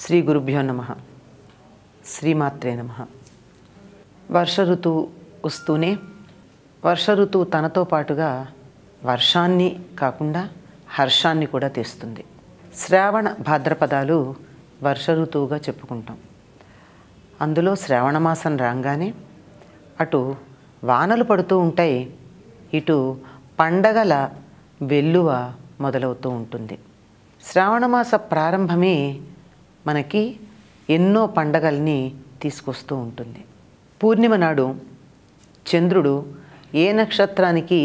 శ్రీ గురుభ్యో నమః. శ్రీమాత్రే నమః. వర్ష ఋతువు వస్తూనే వర్ష ఋతువు తనతో పాటుగా వర్షాన్ని కాకుండా హర్షాన్ని కూడా తెస్తుంది. శ్రావణ భాద్రపదాలు వర్ష ఋతువుగా చెప్పుకుంటాం. అందులో శ్రావణ మాసం రాగానే అటు వానలు పడుతూ ఉంటాయి, ఇటు పండగల వెల్లువ మొదలవుతూ ఉంటుంది. శ్రావణమాస ప్రారంభమే మనకి ఎన్నో పండగల్ని తీసుకొస్తూ ఉంటుంది. పూర్ణిమ నాడు చంద్రుడు ఏ నక్షత్రానికి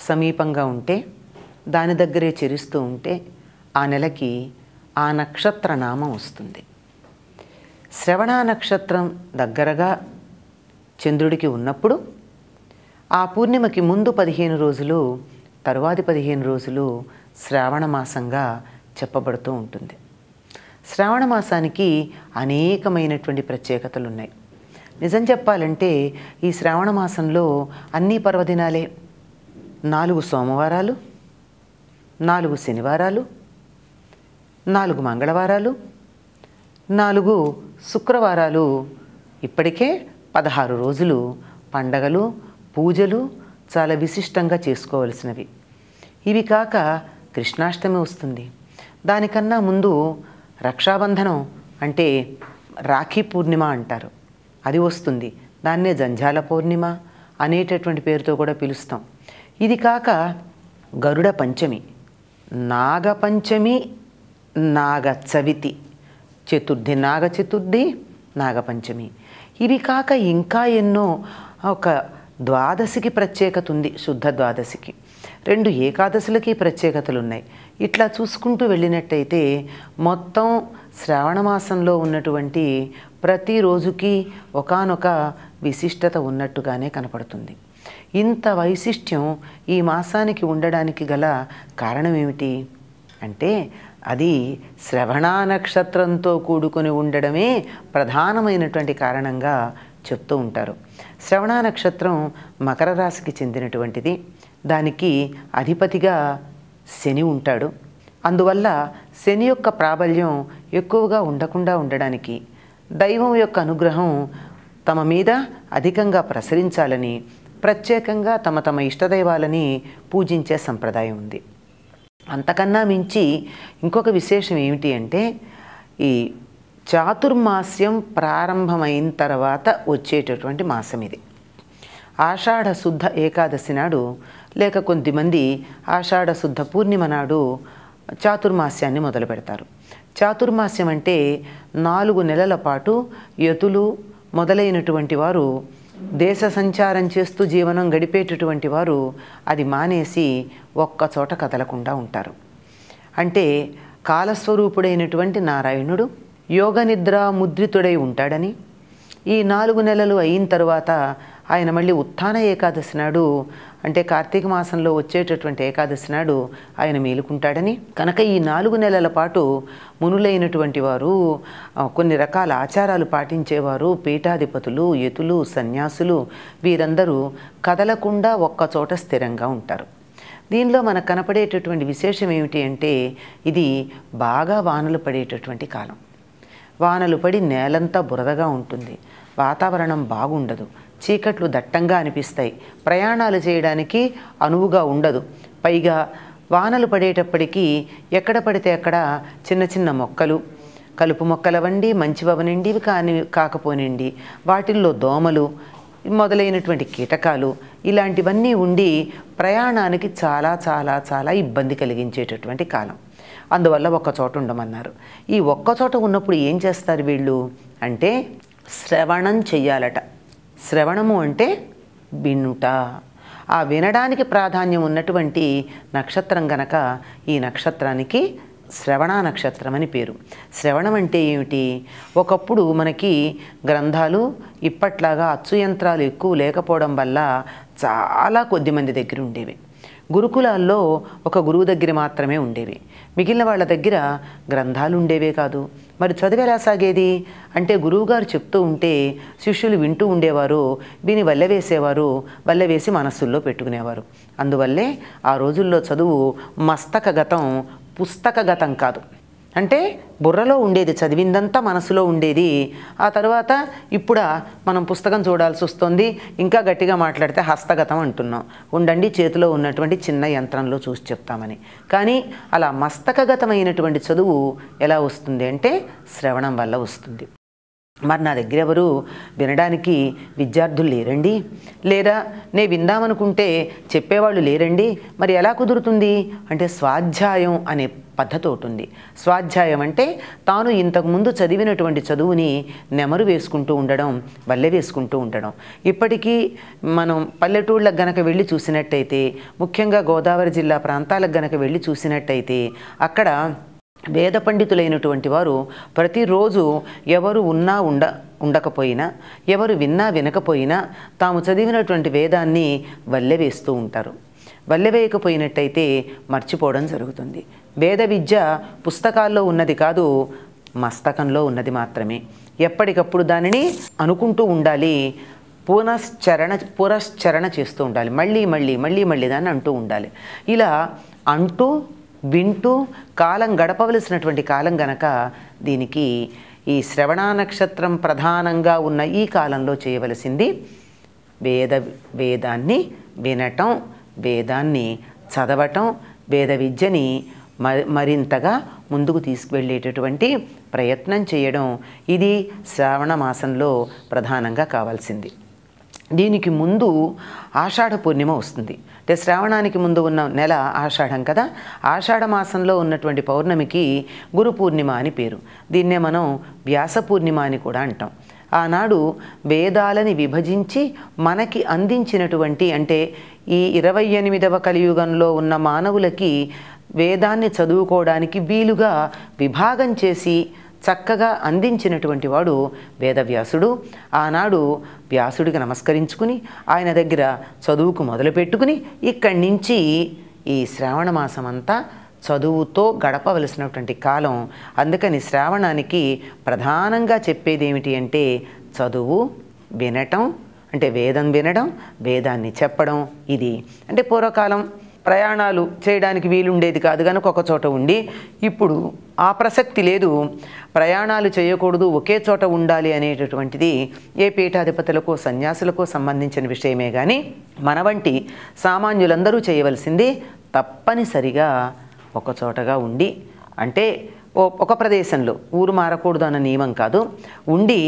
సమీపంగా ఉంటే దాని దగ్గరే చెరుస్తూ ఉంటే ఆ నెలకి ఆ నక్షత్ర నామం వస్తుంది. శ్రవణ నక్షత్రం దగ్గరగా చంద్రుడికి ఉన్నప్పుడు ఆ పూర్ణిమకి ముందు 15 రోజులు, తరువాతి 15 రోజులు శ్రావణ మాసంగా చెప్పబడుతూ ఉంటుంది. శ్రావణ మాసానికి అనేకమైనటువంటి ప్రత్యేకతలు ఉన్నాయి. నిజం చెప్పాలంటే ఈ శ్రావణ మాసంలో అన్ని పర్వదినాలే. 4 సోమవారాలు, 4 శనివారాలు, 4 మంగళవారాలు, 4 శుక్రవారాలు, ఇప్పటికే 16 రోజులు పండగలు, పూజలు చాలా విశిష్టంగా చేసుకోవలసినవి. ఇవి కాక కృష్ణాష్టమి వస్తుంది. దానికన్నా ముందు రక్షాబంధనం అంటే రాఖీ పూర్ణిమ అంటారు, అది వస్తుంది. దాన్నే జంఝాల పౌర్ణిమ అనేటటువంటి పేరుతో కూడా పిలుస్తాం. ఇది కాక గరుడ పంచమి, నాగపంచమి, నాగ చవితి, చతుర్థి నాగ చతుర్థి, నాగపంచమి. ఇవి కాక ఇంకా ఎన్నో, ఒక ద్వాదశికి ప్రత్యేకత ఉంది, శుద్ధ ద్వాదశికి. 2 ఏకాదశులకి ప్రత్యేకతలు ఉన్నాయి. ఇట్లా చూసుకుంటూ వెళ్ళినట్టయితే మొత్తం శ్రావణ మాసంలో ఉన్నటువంటి ప్రతిరోజుకి ఒకానొక విశిష్టత ఉన్నట్టుగానే కనపడుతుంది. ఇంత వైశిష్ట్యం ఈ మాసానికి ఉండడానికి గల కారణం ఏమిటి అంటే అది శ్రవణ నక్షత్రంతో కూడుకొని ఉండడమే ప్రధానమైనటువంటి కారణంగా చెప్తూ ఉంటారు. శ్రవణ నక్షత్రం మకర రాశికి చెందినటువంటిది. దానికి అధిపతిగా శని ఉంటాడు. అందువల్ల శని యొక్క ప్రాబల్యం ఎక్కువగా ఉండకుండా ఉండడానికి, దైవం యొక్క అనుగ్రహం తమ మీద అధికంగా ప్రసరించాలని ప్రత్యేకంగా తమ తమ ఇష్టదైవాలని పూజించే సంప్రదాయం ఉంది. అంతకన్నా మించి ఇంకొక విశేషం ఏమిటి అంటే ఈ చాతుర్మాస్యం ప్రారంభమైన తర్వాత వచ్చేటటువంటి మాసం ఇది. ఆషాఢ శుద్ధ ఏకాదశి నాడు, లేక కొంతమంది ఆషాఢ శుద్ధ పూర్ణిమ నాడు చాతుర్మాస్యాన్ని మొదలు పెడతారు. చాతుర్మాస్యం అంటే 4 నెలల పాటు యతులు మొదలైనటువంటి వారు దేశ సంచారం చేస్తూ జీవనం గడిపేటటువంటి వారు అది మానేసి ఒక్కచోట కదలకుండా ఉంటారు. అంటే కాలస్వరూపుడైనటువంటి నారాయణుడు యోగ నిద్ర ముద్రితుడై ఉంటాడని, ఈ 4 నెలలు అయిన తరువాత ఆయన మళ్ళీ ఉత్థాన ఏకాదశి నాడు, అంటే కార్తీక మాసంలో వచ్చేటటువంటి ఏకాదశి నాడు ఆయన మేలుకుంటాడని, కనుక ఈ 4 నెలల పాటు మునులైనటువంటి వారు, కొన్ని రకాల ఆచారాలు పాటించేవారు, పీఠాధిపతులు, యతులు, సన్యాసులు, వీరందరూ కదలకుండా ఒక్కచోట స్థిరంగా ఉంటారు. దీనిలో మనకు కనపడేటటువంటి విశేషం ఏమిటి అంటే ఇది బాగా వానలు పడేటటువంటి కాలం. వానలు పడి నేలంతా బురదగా ఉంటుంది, వాతావరణం బాగుండదు, చీకట్లు దట్టంగా అనిపిస్తాయి, ప్రయాణాలు చేయడానికి అనువుగా ఉండదు. పైగా వానలు పడేటప్పటికీ ఎక్కడ పడితే అక్కడ చిన్న చిన్న మొక్కలు, కలుపు మొక్కలవండి, మంచివవనండి, కాకపోనండి, వాటిల్లో దోమలు మొదలైనటువంటి కీటకాలు ఇలాంటివన్నీ ఉండి ప్రయాణానికి చాలా చాలా చాలా ఇబ్బంది కలిగించేటటువంటి కాలం. అందువల్ల ఒక్కచోట ఉండమన్నారు. ఈ ఒక్కచోట ఉన్నప్పుడు ఏం చేస్తారు వీళ్ళు అంటే శ్రవణం చెయ్యాలట. శ్రవణము అంటే వినుట. ఆ వినడానికి ప్రాధాన్యం ఉన్నటువంటి నక్షత్రం గనక ఈ నక్షత్రానికి శ్రవణ నక్షత్రం అని పేరు. శ్రవణం అంటే ఏమిటి? ఒకప్పుడు మనకి గ్రంథాలు ఇప్పట్లాగా అచ్చు యంత్రాలు ఎక్కువ లేకపోవడం వల్ల చాలా కొద్ది మంది దగ్గర ఉండేవి. గురుకులాల్లో ఒక గురువు దగ్గర మాత్రమే ఉండేవి, మిగిలిన వాళ్ళ దగ్గర గ్రంథాలు ఉండేవే కాదు. మరి చదువు ఎలా సాగేది అంటే గురువుగారు చెప్తూ ఉంటే శిష్యులు వింటూ ఉండేవారు, విని వల్లెవేసేవారు, వల్లెవేసి మనస్సుల్లో పెట్టుకునేవారు. అందువల్లే ఆ రోజుల్లో చదువు మస్తకగతం, పుస్తకగతం కాదు. అంటే బుర్రలో ఉండేది, చదివిందంతా మనసులో ఉండేది. ఆ తర్వాత ఇప్పుడు మనం పుస్తకం చూడాల్సి వస్తుంది. ఇంకా గట్టిగా మాట్లాడితే హస్తగతం అంటున్నాం. ఉండండి, చేతిలో ఉన్నటువంటి చిన్న యంత్రంలో చూసి చెప్తామని. కానీ అలా మస్తకగతమైనటువంటి చదువు ఎలా వస్తుంది అంటే శ్రవణం వల్ల వస్తుంది. మరి నా దగ్గర ఎవరు వినడానికి విద్యార్థులు లేరండి, లేదా నేను విందామనుకుంటే చెప్పేవాళ్ళు లేరండి, మరి ఎలా కుదురుతుంది అంటే స్వాధ్యాయం అనే పద్ధతి ఒకటి ఉంది. స్వాధ్యాయం అంటే తాను ఇంతకుముందు చదివినటువంటి చదువుని నెమరు వేసుకుంటూ ఉండడం, వల్లె వేసుకుంటూ ఉండడం. ఇప్పటికీ మనం పల్లెటూళ్ళకు గనక వెళ్ళి చూసినట్టయితే, ముఖ్యంగా గోదావరి జిల్లా ప్రాంతాలకు గనక వెళ్ళి చూసినట్టయితే అక్కడ వేద పండితులైనటువంటి వారు ప్రతిరోజు ఎవరు ఉన్నా ఉండకపోయినా, ఎవరు విన్నా వినకపోయినా తాము చదివినటువంటి వేదాన్ని వల్లె వేస్తూ ఉంటారు. వల్లె వేయకపోయినట్టయితే మర్చిపోవడం జరుగుతుంది. వేద విద్య పుస్తకాల్లో ఉన్నది కాదు, మస్తకంలో ఉన్నది మాత్రమే. ఎప్పటికప్పుడు దానిని అనుకుంటూ ఉండాలి, పురశ్చరణ చేస్తూ ఉండాలి, మళ్ళీ మళ్ళీ మళ్ళీ మళ్ళీ దాన్ని అంటూ ఉండాలి. ఇలా అంటూ వింటూ కాలం గడపవలసినటువంటి కాలం గనక దీనికి ఈ శ్రవణ నక్షత్రం ప్రధానంగా ఉన్న ఈ కాలంలో చేయవలసింది వేదాన్ని వినటం, వేదాన్ని చదవటం, వేద విద్యని మరింతగా ముందుకు తీసుకువెళ్ళేటటువంటి ప్రయత్నం చేయడం. ఇది శ్రావణ మాసంలో ప్రధానంగా కావాల్సింది. దీనికి ముందు ఆషాఢ పూర్ణిమ వస్తుంది. అంటే శ్రావణానికి ముందు ఉన్న నెల ఆషాఢం కదా. ఆషాఢ మాసంలో ఉన్నటువంటి పౌర్ణమికి గురు పూర్ణిమ అని పేరు. దీన్నే మనం వ్యాస పూర్ణిమ అని కూడా అంటాం. ఆనాడు వేదాలని విభజించి మనకి అందించినటువంటి, అంటే ఈ 28వ కలియుగంలో ఉన్న మానవులకి వేదాన్ని చదువుకోవడానికి వీలుగా విభాగం చేసి చక్కగా అందించినటువంటి వాడు వేదవ్యాసుడు. ఆనాడు వ్యాసుడికి నమస్కరించుకుని ఆయన దగ్గర చదువుకు మొదలుపెట్టుకుని ఇక్కడి నుంచి ఈ శ్రావణ మాసం అంతా చదువుతో గడపవలసినటువంటి కాలం. అందుకని శ్రావణానికి ప్రధానంగా చెప్పేది ఏమిటి అంటే చదువు, వినటం, అంటే వేదం వినడం, వేదాన్ని చెప్పడం. ఇది అంటే పూర్వకాలం ప్రయాణాలు చేయడానికి వీలుండేది కాదు కనుక ఒక చోట ఉండి, ఇప్పుడు ఆ ప్రసక్తి లేదు. ప్రయాణాలు చేయకూడదు, ఒకే చోట ఉండాలి అనేటటువంటిది ఏ పీఠాధిపతులకో సన్యాసులకో సంబంధించిన విషయమే. కానీ మన వంటి సామాన్యులందరూ చేయవలసింది తప్పనిసరిగా ఒక చోటగా ఉండి, అంటే ఒక ప్రదేశంలో, ఊరు మారకూడదు అన్న నియమం కాదు, ఉండి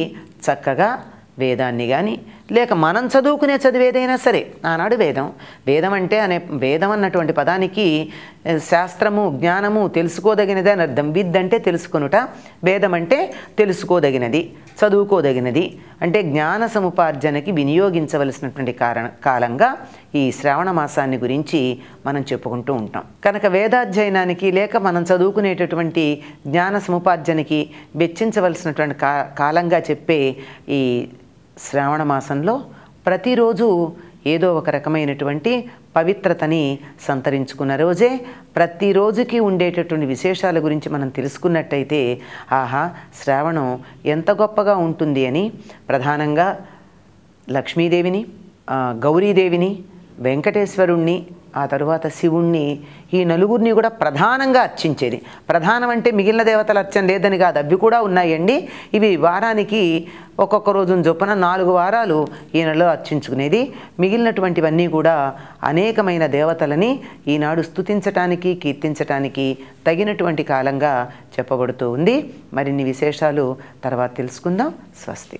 చక్కగా వేదాన్ని కానీ లేక మనం చదువుకునే చదివేదైనా సరే. ఆనాడు వేదం అంటే వేదం అన్నటువంటి పదానికి శాస్త్రము, జ్ఞానము, తెలుసుకోదగినది అని అర్థం. విద్ అంటే తెలుసుకొనుట, వేదం అంటే తెలుసుకోదగినది, చదువుకోదగినది, అంటే జ్ఞాన సముపార్జనకి వినియోగించవలసినటువంటి కాలంగా ఈ శ్రావణ మాసాన్ని గురించి మనం చెప్పుకుంటూ ఉంటాం. కనుక వేదాధ్యయనానికి లేక మనం చదువుకునేటటువంటి జ్ఞాన సముపార్జనకి వెచ్చించవలసినటువంటి కాలంగా చెప్పే ఈ శ్రావణ మాసంలో ప్రతిరోజు ఏదో ఒక రకమైనటువంటి పవిత్రతని సంతరించుకున్న రోజే. ప్రతిరోజుకి ఉండేటటువంటి విశేషాల గురించి మనం తెలుసుకున్నట్టయితే ఆహా, శ్రావణం ఎంత గొప్పగా ఉంటుంది అని ప్రధానంగా లక్ష్మీదేవిని, గౌరీదేవిని, వెంకటేశ్వరుణ్ణి, ఆ తరువాత శివుణ్ణి, ఈ నలుగురిని కూడా ప్రధానంగా అర్చించేది. ప్రధానం అంటే మిగిలిన దేవతల అర్చన లేదని కాదు, అవి కూడా ఉన్నాయండి. ఇవి వారానికి ఒక్కొక్క రోజున చొప్పున 4 వారాలు ఈ నెలలో అర్చించుకునేది. మిగిలినటువంటివన్నీ కూడా అనేకమైన దేవతలని ఈనాడు స్తుతించటానికి, కీర్తించటానికి తగినటువంటి కాలంగా చెప్పబడుతూ ఉంది. మరిన్ని విశేషాలు తర్వాత తెలుసుకుందాం. స్వస్తి.